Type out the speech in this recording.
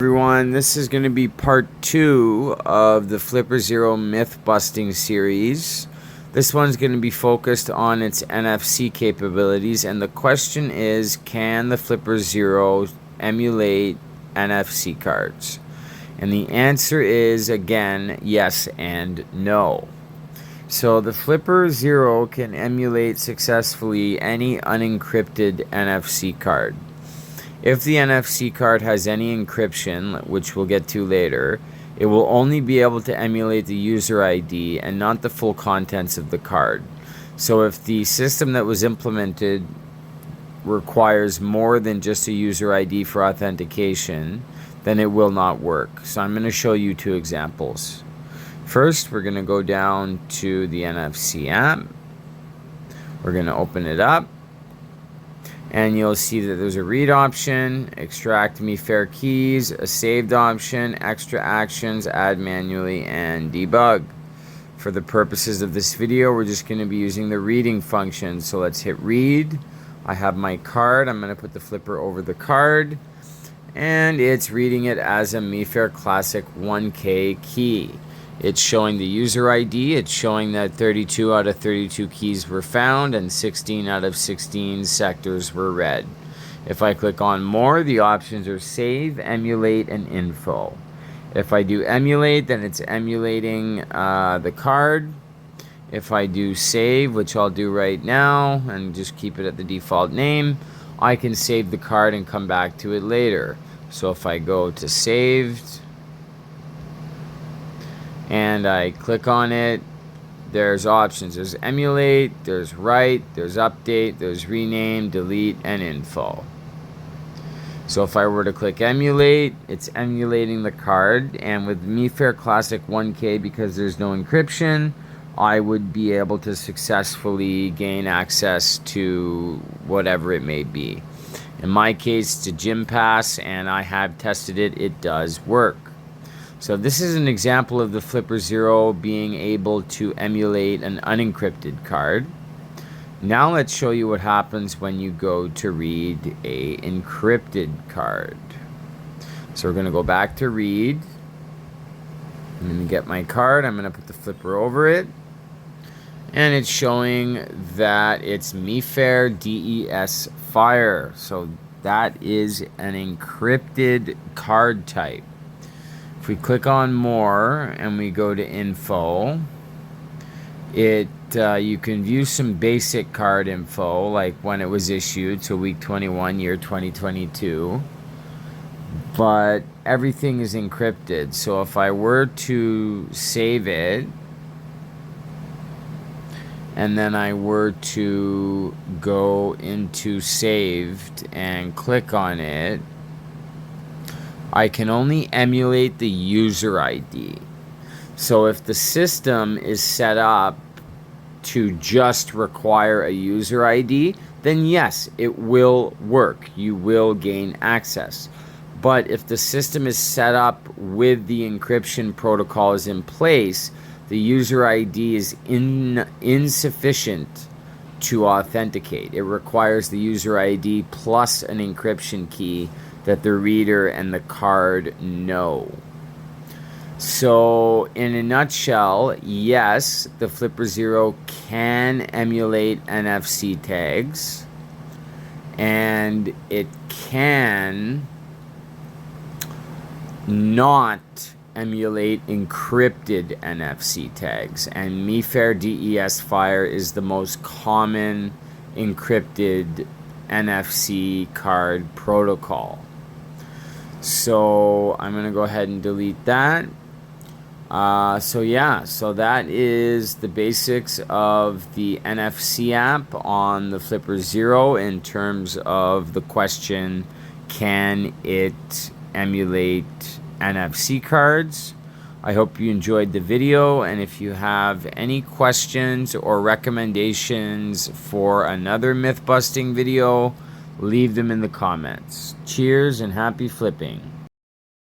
Everyone, this is going to be part 2 of the Flipper Zero myth busting series. This one's going to be focused on its NFC capabilities, and the question is, can the Flipper Zero emulate NFC cards? And the answer is, again, yes and no. So the Flipper Zero can emulate successfully any unencrypted NFC card. If the NFC card has any encryption, which we'll get to later, it will only be able to emulate the user ID and not the full contents of the card. So if the system that was implemented requires more than just a user ID for authentication, then it will not work. So I'm going to show you 2 examples. First, we're going to go down to the NFC app. We're going to open it up. And you'll see that there's a read option, extract MeFair keys, a saved option, extra actions, add manually, and debug. For the purposes of this video, we're just going to be using the reading function. So let's hit read. I have my card. I'm going to put the flipper over the card. And it's reading it as a MeFair Classic 1K key. It's showing the user ID, it's showing that 32 out of 32 keys were found and 16 out of 16 sectors were read. If I click on more, the options are save, emulate, and info. If I do emulate, then it's emulating the card. If I do save, which I'll do right now, and just keep it at the default name, I can save the card and come back to it later. So if I go to saved, and I click on it, there's options. There's emulate, there's write, there's update, there's rename, delete, and info. So if I were to click emulate, it's emulating the card, and with MeFair Classic 1K, because there's no encryption, I would be able to successfully gain access to whatever it may be. In my case, it's a gym pass, and I have tested it. It does work. So this is an example of the Flipper Zero being able to emulate an unencrypted card. Now let's show you what happens when you go to read a encrypted card. So we're going to go back to read. I'm going to get my card. I'm going to put the flipper over it. And it's showing that it's MeFair DES Fire. So that is an encrypted card type. If we click on more and we go to info, you can view some basic card info, like when it was issued, so week 21, year 2022. But everything is encrypted. So if I were to save it, and then I were to go into saved and click on it, I can only emulate the user ID. So if the system is set up to just require a user ID, then yes, it will work. You will gain access. But if the system is set up with the encryption protocols in place, the user ID is insufficient to authenticate. It requires the user ID plus an encryption key that the reader and the card know. So in a nutshell, yes, the Flipper Zero can emulate NFC tags, and it can not emulate encrypted NFC tags, and MeFair DES Fire is the most common encrypted NFC card protocol. So I'm going to go ahead and delete that. So that is the basics of the NFC app on the Flipper Zero in terms of the question, can it emulate NFC cards? I hope you enjoyed the video, and if you have any questions or recommendations for another myth busting video, leave them in the comments. Cheers and happy flipping.